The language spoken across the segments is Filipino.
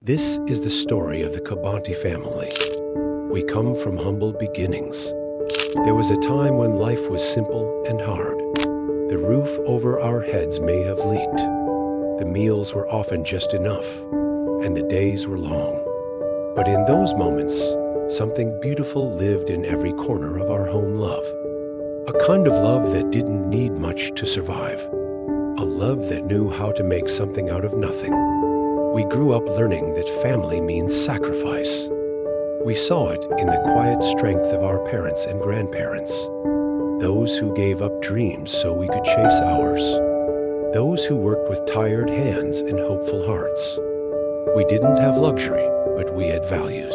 This is the story of the Cabanti family. We come from humble beginnings. There was a time when life was simple and hard. The roof over our heads may have leaked. The meals were often just enough, and the days were long. But in those moments, something beautiful lived in every corner of our home love. A kind of love that didn't need much to survive. A love that knew how to make something out of nothing. We grew up learning that family means sacrifice. We saw it in the quiet strength of our parents and grandparents. Those who gave up dreams so we could chase ours. Those who worked with tired hands and hopeful hearts. We didn't have luxury, but we had values.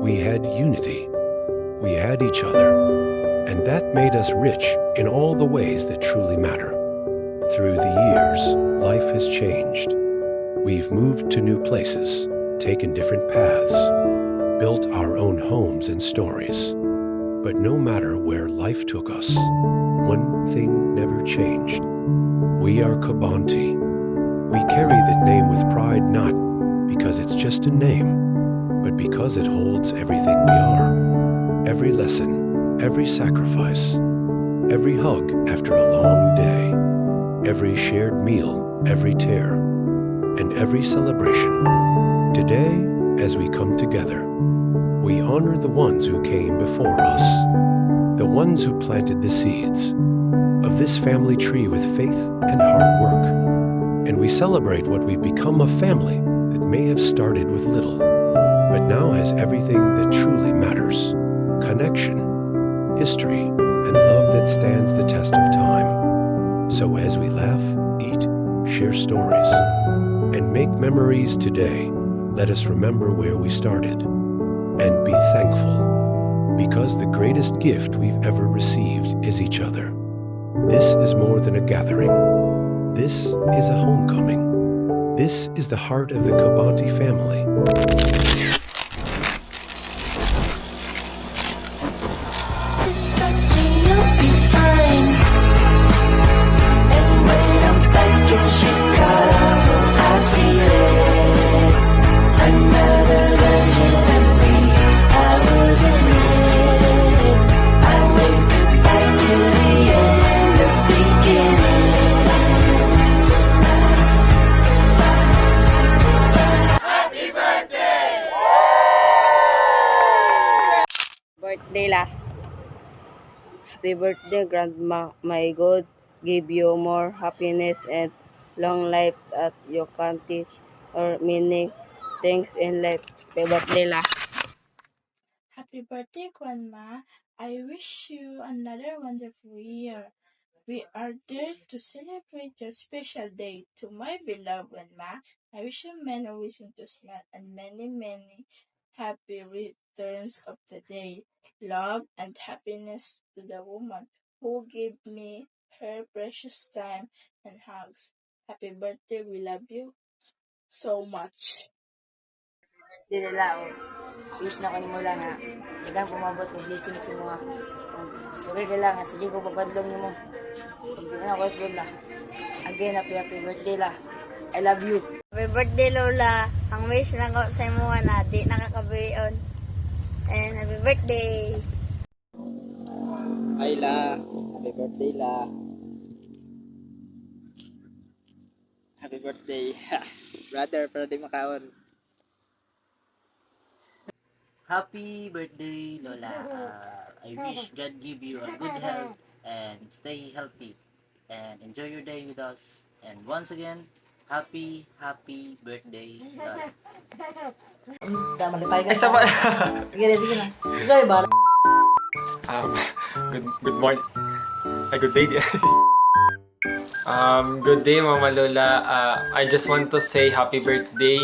We had unity. We had each other. And that made us rich in all the ways that truly matter. Through the years, life has changed. We've moved to new places, taken different paths, built our own homes and stories. But no matter where life took us, one thing never changed. We are Cabanti. We carry that name with pride, not because it's just a name, but because it holds everything we are. Every lesson, every sacrifice, every hug after a long day, every shared meal, every tear, and every celebration. Today, as we come together, we honor the ones who came before us, the ones who planted the seeds of this family tree with faith and hard work. And we celebrate what we've become, a family that may have started with little, but now has everything that truly matters: connection, history, and love that stands the test of time. So as we laugh, eat, share stories, and make memories today, let us remember where we started and be thankful, because the greatest gift we've ever received is each other. This is more than a gathering. This is a homecoming. This is the heart of the Cabanti family. Just trust me, you'll be fine. And when I'm back in Chicago, I feel it. Another version of me, I wasn't it. I wave goodbye to the end of beginning. Birthday la. Happy birthday, Grandma. May God give you more happiness and long life that you can teach or many things in life. Happy birthday la. Happy birthday, Grandma. I wish you another wonderful year. We are there to celebrate your special day. To my beloved Grandma, I wish you many reasons to smile and many, many happy returns of the day. Love and happiness to the woman who gave me her precious time and hugs. Happy birthday. We love you so much. Di nila, wish na ko ni mo lang nga. Dagang pumabot ng blessings sa mga. Sorry ka lang, sige ko papadlong ni mo. Hindi na ako asbog lang. Again, happy birthday la. I love you. Happy birthday, Lola. Ang wish na ko sa imo na di nakakabayon. And happy birthday. Hi La, happy birthday La. Happy birthday. Brother, para di makaon. Happy birthday, Lola. I wish God give you a good health and stay healthy and enjoy your day with us. And once again, happy birthday, Lola. Isa pa. Sige na. Good morning. Good day. Good day, Mama Lola. I just want to say happy birthday.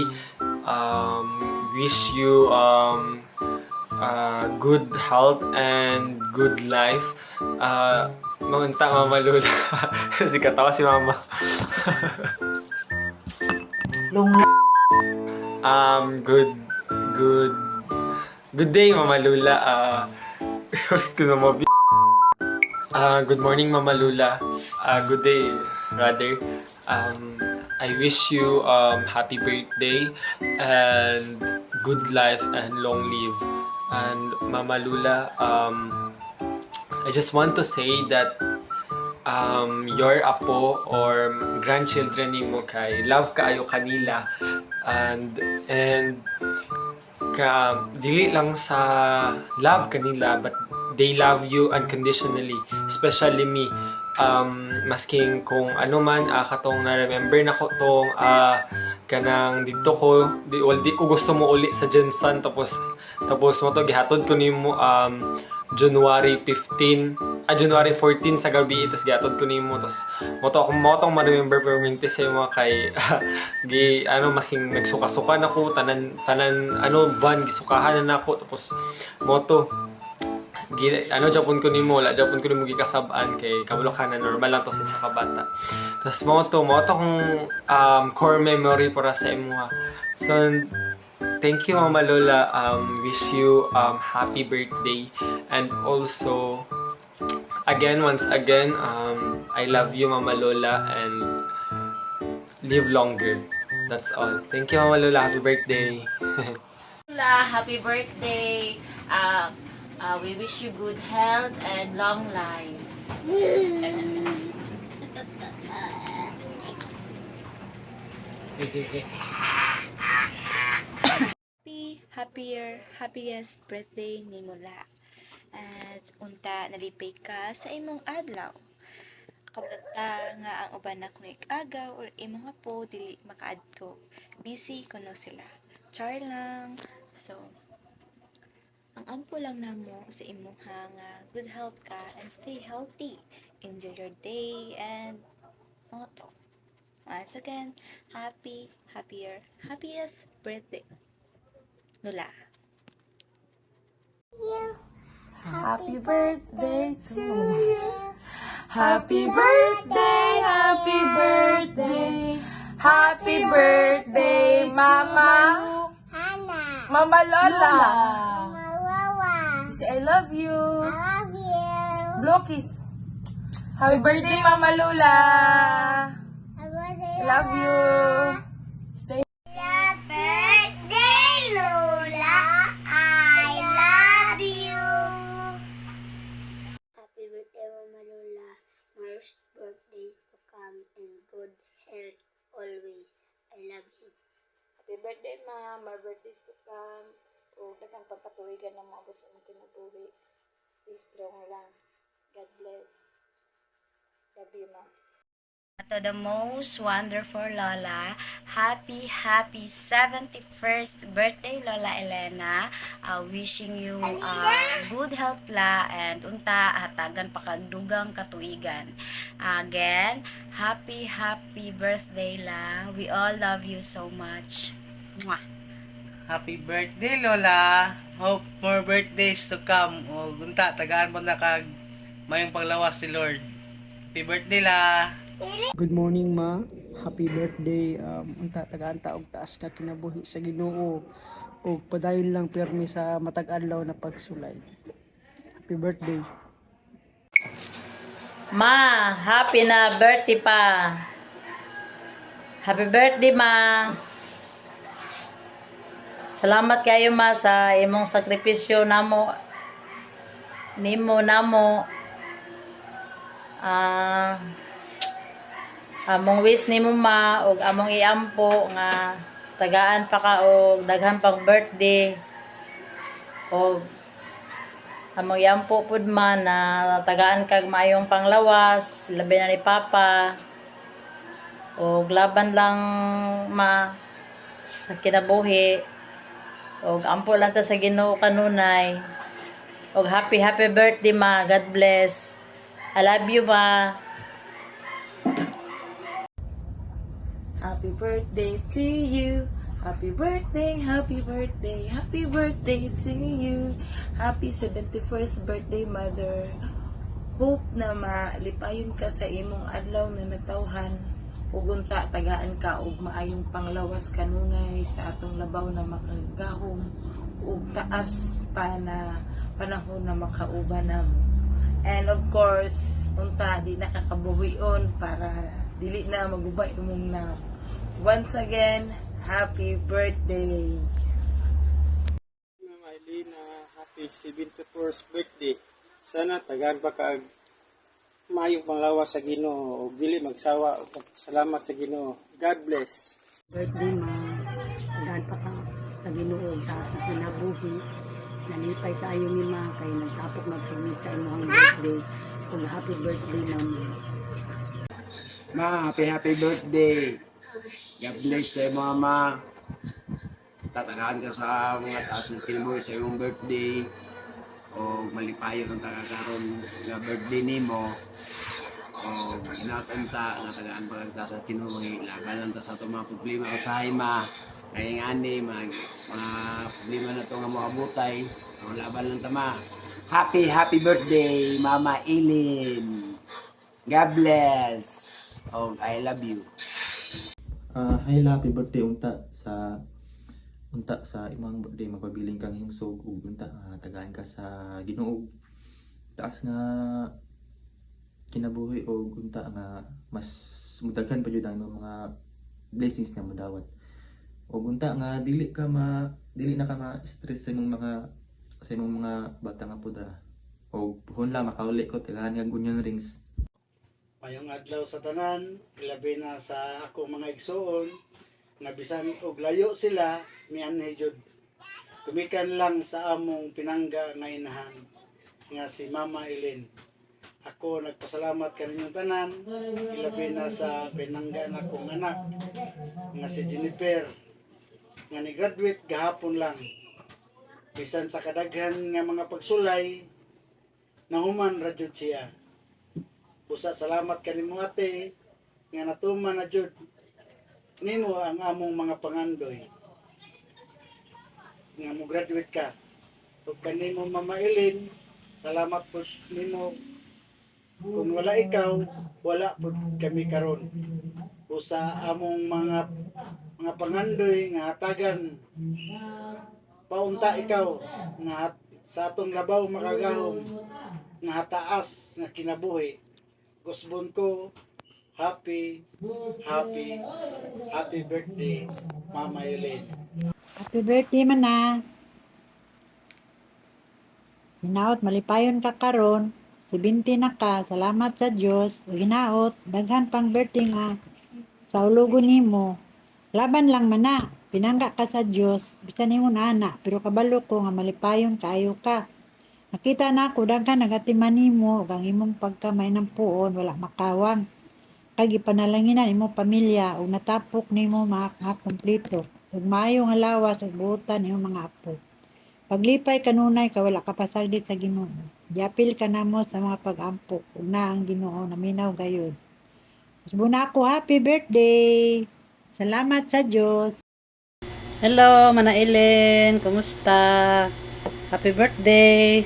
Wish you good health and good life. Manganta, Mama Lola. Si katawa si Mama. Good day, Mama Lola. Good morning, Mama Lula. Good day, rather. I wish you happy birthday and good life and long live. And Mama Lula, I just want to say that your apo or grandchildren ni mo kay love kaayo kanila and dili lang sa love kanila but they love you unconditionally, especially me. Masking kung ano man katong na-remember na ko tong kanang dito ko di ko gusto mo uli sa Jensen tapos mo to gihatod ko nimo January 14 sa gabi tapos gihatod ko nimo tapos mo tong ma-remember permanente sa mga kay masking nagsuka-suka na ko tanan van gisukahan na ako tapos mo to Japon ko nimo gikasab-an kay kabalo ka na normal lang to sa kabata. Tapos mo to kung core memory para sa imuha. So thank you Mama Lola. Wish you happy birthday and also once again I love you Mama Lola and live longer. That's all. Thank you Mama Lola. Happy birthday. Lola, happy birthday. We wish you good health and long life. happiest birthday ni Mula. At unta nalipay ka sa imong adlaw. Kabata nga ang uban na kung ikagaw or imong po dili makaadto. Busy kuno sila. Char lang. So, ang ampo lang namo sa imuha nga good health ka and stay healthy. Enjoy your day and moto. Once again, happiest birthday. Nula. Happy birthday to you. Happy birthday, happy birthday. Happy birthday, Mama. Mama Lola. Say I love you. Blow kiss. Happy birthday, Mama Lola. I love you. Stay. Birthday, Lola. I love you. Happy birthday, Mama Lola. More birthdays to come and good health always. I love you. Happy birthday, Ma. More birthdays to come. O daghang pagpatuwigan ng mga abot sa imong kinabuhi. Stay strong lang. God bless. Love you, Ma. To the most wonderful Lola, happy 71st birthday Lola Elena. Wishing you good health la and unta hatagan pakagdugang katuigan. Again, happy birthday la. We all love you so much. Mwah. Happy birthday Lola. Hope more birthdays to come. O gunta tagaan mo na kag mayong panglawas si Lord. Happy birthday la. Good morning ma. Happy birthday. Unta tagaan ta og taas ka kinabuhi sa Ginoo ug padayon lang pirmi sa matag adlaw na pagsulay. Happy birthday. Ma, happy na birthday pa. Happy birthday ma. Salamat kayo ma sa imong sakripisyo namo. Among wish nimo ma og among iampo nga tagaan pa ka og daghan pang birthday og among iampo pud man na tagaan kag maayong panglawas labi na ni Papa og laban lang ma sa kinabuhi og ampo lang ta sa Ginoo kanunay og happy birthday ma. God bless. I love you ma. Happy birthday to you. Happy birthday, happy birthday, happy birthday to you. Happy 71st birthday, Mother. Hope na malipayon ka sa imong adlaw na natawhan. Ug unta tagaan ka og maayong panglawas kanunay sa atong labaw na makagahom ug taas pa na panahon na makauban namo. And of course, unta di nakakabuhion para dili na magubay imong na Once again, happy birthday. Ma'am Eileen, happy 74th birthday. Sana tagaan pa kag maayong panglawas sa Ginoo ug dili magsawa ug salamat sa Ginoo. God bless. Birthday ma, tagaan pa ka sa Ginoo taas na kinabuhi. Nalipay tayo ni ma kay nagtapok magpumi sa imong birthday. Ug happy birthday mama. Ma, happy birthday. God bless sa mama. Tatagaan ka sa mga taas ng kinabuhi sa imong birthday. O malipayon ang tagakaroon nga birthday nimo. O inatanta nga tagaan pa kagta sa kinabuhi. Labanan ta sa itong mga problema usahay ma. Kaya nga ni, mga problema na ito nga makabutay. O laban lang tama. Happy birthday, Mama Eileen. God bless. Oh, I love you. Happy birthday unta sa imong birthday, magpabiling kang hingsog ug unta tagaan ka sa Ginoo. Taas nga kinabuhi og unta nga mas mudaghan pa jud ang mga blessings nga modawat. Og unta nga dili na ka ma-stress sa imong mga bata nga pudra. Og puhon lang makauli ko tagahan nga onion rings. Mayong adlaw sa tanan, ilabi na sa ako mga igsoon, nga bisan og layo sila, mianhi jud. Kumikan lang sa among pinangga nga inahan, nga si Mama Eileen. Ako nagpasalamat kaninyong tanan, ilabi na sa pinangga na kong anak, nga si Jennifer, nga ni-graduate gahapon lang. Bisan sa kadaghan nga mga pagsulay, nahuman ra jud siya. Usa salamat kanimo ate nga natuman na jud nimo ang among mga pangandoy nga mo graduate ka. Ug kanimo Mama Eileen, salamat po nimo. Kung wala ikaw, wala po kami karon. Usa among mga pangandoy nga hatagan paunta ikaw nga sa atong labaw makagahom nga hataas nga kinabuhi. Gusbon ko, happy birthday, Mama Eileen. Happy birthday man na. Hinaot malipayon ka karon. 70 na ka. Salamat sa Dios. Hinaot daghan pang birthday nga sa ulugon nimo. Laban lang man na. Pinangga ka sa Dios. Bisan nimo na ana, pero kabalo ko nga malipayon kaayo ka. Nakita na ako daghan nagatiman nimo ug ang imong pagkamay ng puon wala makawang. Kag ipanalanginan imong pamilya ug natapok nimo mga kompleto. Ug maayo nga lawas ug buotan imong mga apo. Paglipay kanunay ka wala ka pasaglit sa Ginoo. Diapil ka namo sa mga pag-ampo ug na ang Ginoo naminaw gayud. Usbon ako, happy birthday. Salamat sa Dios. Hello, Mana Eileen. Kumusta? Happy birthday.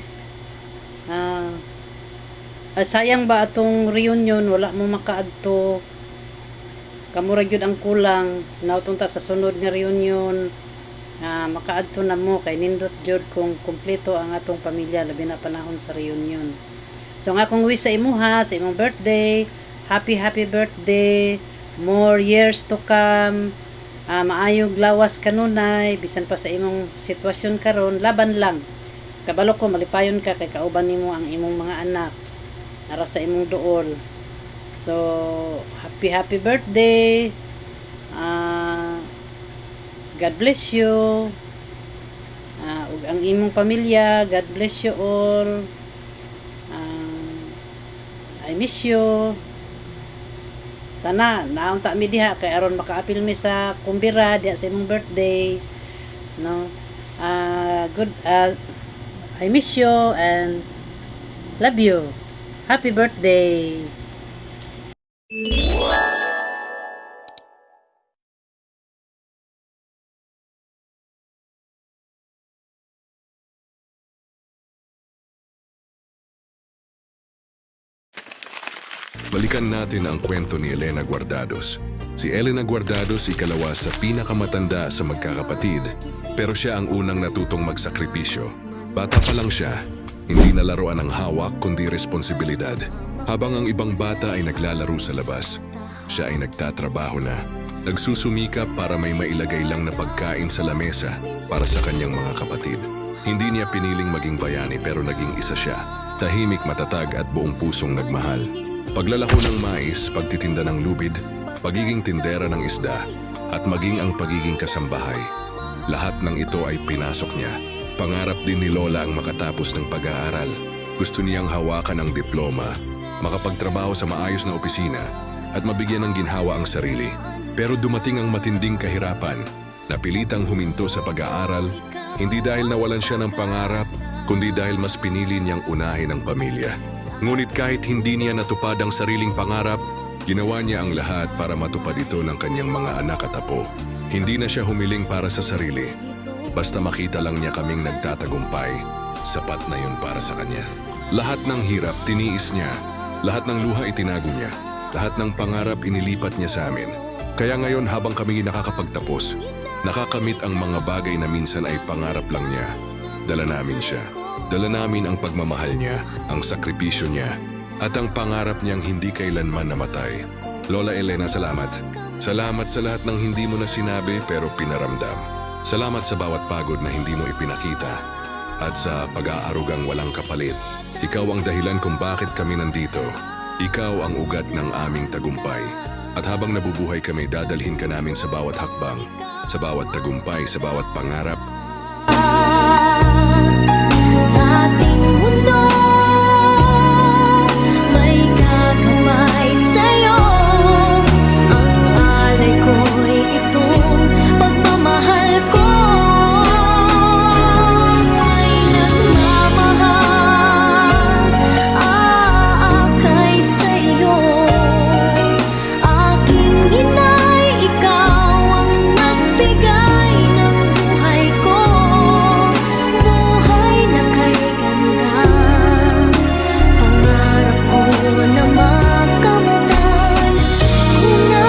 Sayang ba atong reunion wala mo makaadto. Kamura gyud ang kulang. Nautunta sa sunod nga reunion. Makaadto na mo kay nindot jud kung kumpleto ang atong pamilya labi na panahon sa reunion. So nga kung wish sa imuha sa imong birthday, happy birthday. More years to come. Maayog lawas kanunay bisan pa sa imong sitwasyon karon, laban lang. Kabalo ko malipayon ka kay kauban nimo ang imong mga anak ara sa imong duol. So happy birthday. God bless you. Ug ang imong pamilya, God bless you all. I miss you. Sana naong ta mi diha kay aron makaapil mi sa kumbira diha sa imong birthday. No. I miss you and love you. Happy birthday. Balikan natin ang kwento ni Elena Guardados. Si Elena Guardados ikalawa sa pinakamatanda sa magkakapatid, pero siya ang unang natutong magsakripisyo. Bata pa lang siya, hindi na laruan ang hawak kundi responsibilidad. Habang ang ibang bata ay naglalaro sa labas, siya ay nagtatrabaho na. Nagsusumikap para may mailagay lang na pagkain sa lamesa para sa kanyang mga kapatid. Hindi niya piniling maging bayani pero naging isa siya. Tahimik, matatag at buong pusong nagmahal. Paglalako ng mais, pagtitinda ng lubid, pagiging tindera ng isda, at maging ang pagiging kasambahay. Lahat ng ito ay pinasok niya. Pangarap din ni Lola ang makatapos ng pag-aaral. Gusto niyang hawakan ang diploma, makapagtrabaho sa maayos na opisina, at mabigyan ng ginhawa ang sarili. Pero dumating ang matinding kahirapan. Napilitang huminto sa pag-aaral, hindi dahil nawalan siya ng pangarap, kundi dahil mas pinili niyang unahin ang pamilya. Ngunit kahit hindi niya natupad ang sariling pangarap, ginawa niya ang lahat para matupad ito ng kanyang mga anak at apo. Hindi na siya humiling para sa sarili. Basta makita lang niya kaming nagtatagumpay, sapat na yun para sa kanya. Lahat ng hirap tiniis niya, lahat ng luha itinago niya, lahat ng pangarap inilipat niya sa amin. Kaya ngayon habang kami nakakapagtapos, nakakamit ang mga bagay na minsan ay pangarap lang niya. Dala namin siya. Dala namin ang pagmamahal niya, ang sakripisyo niya, at ang pangarap niyang hindi kailanman namatay. Lola Elena, salamat. Salamat sa lahat ng hindi mo na sinabi pero pinaramdam. Salamat sa bawat pagod na hindi mo ipinakita. At sa pag-aarugang walang kapalit. Ikaw ang dahilan kung bakit kami nandito. Ikaw ang ugat ng aming tagumpay. At habang nabubuhay kami, dadalhin ka namin sa bawat hakbang, sa bawat tagumpay, sa bawat pangarap. Sa ating mundo, may kakamay sa'yo. Ang alay ko'y itong pagmamahal ko. May nagmamahal, aakay sa'yo. Aking inay, ikaw ang nagbigay ng buhay ko. Buhay na kay ganda, pangarap ko na makamtan ko na.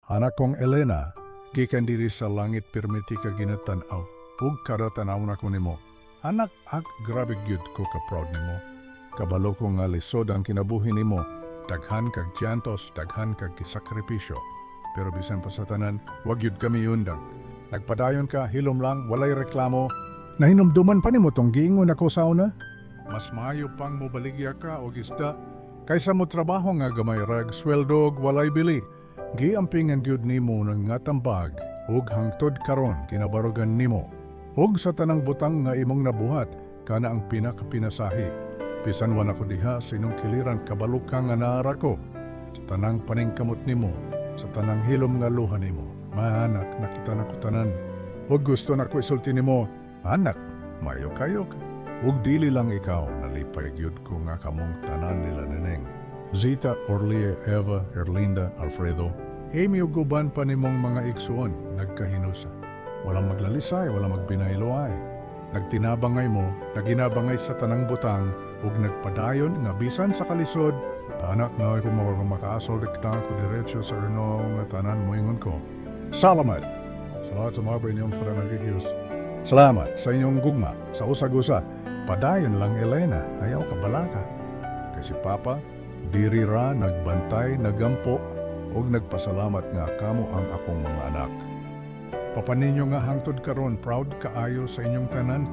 Anak kong Elena, gikan diri sa langit permiti ka ginatanaw, ug karatanaw na ko nimo. Anak, grabe gyud ko ka proud nimo. Kabalo ko nga lisod ang kinabuhi nimo, daghan kag tiyantos, daghan kag sakripisyo. Pero bisan pa sa tanan, wag gyud kami undang. Nagpadayon ka, hilom lang, walay reklamo. Nahinumduman pa nimo tong giingon ako sa una. Mas maayo pang mobaligya ka og isda kaysa mo trabaho nga gamay rag sweldo og walay bili. Giampingan gyud nimo ng nga tambag ug hangtod karon kinabarugan nimo. Ug sa tanang butang nga imong nabuhat kana ang pinakapinasahi. Bisan wa nako diha sa inyong kiliran kabalo ka nga naara ko. Sa tanang paningkamot nimo, sa tanang hilom nga luha nimo. Maanak, nakita na ko tanan. Ug gusto na ko isulti nimo, anak, mayo kayo ka. Ug dili lang ikaw, nalipay gyud ko nga kamong tanan nila neneng. Zita, Orlie, Eva, Erlinda, Alfredo, Amy ug guban pa nimong mga igsuon, nagkahinusa. Walang maglalisay, walang magbinayloay. Nagtinabangay mo, naginabangay sa tanang butang, ug nagpadayon nga bisan sa kalisod. Anak na ako makaasol rikta ko diretso sa erno nga tanan mo ingon ko. Salamat! Salamat sa mga inyong pananagigiyos. Salamat sa inyong gugma, sa usag-usa. Padayon lang Elena, ayaw kabalaka. Kasi Papa, diri ra nagbantay, nagampo, ug nagpasalamat nga kamo ang akong mga anak. Papaninyo nga hangtod karon proud kaayo sa inyong tanan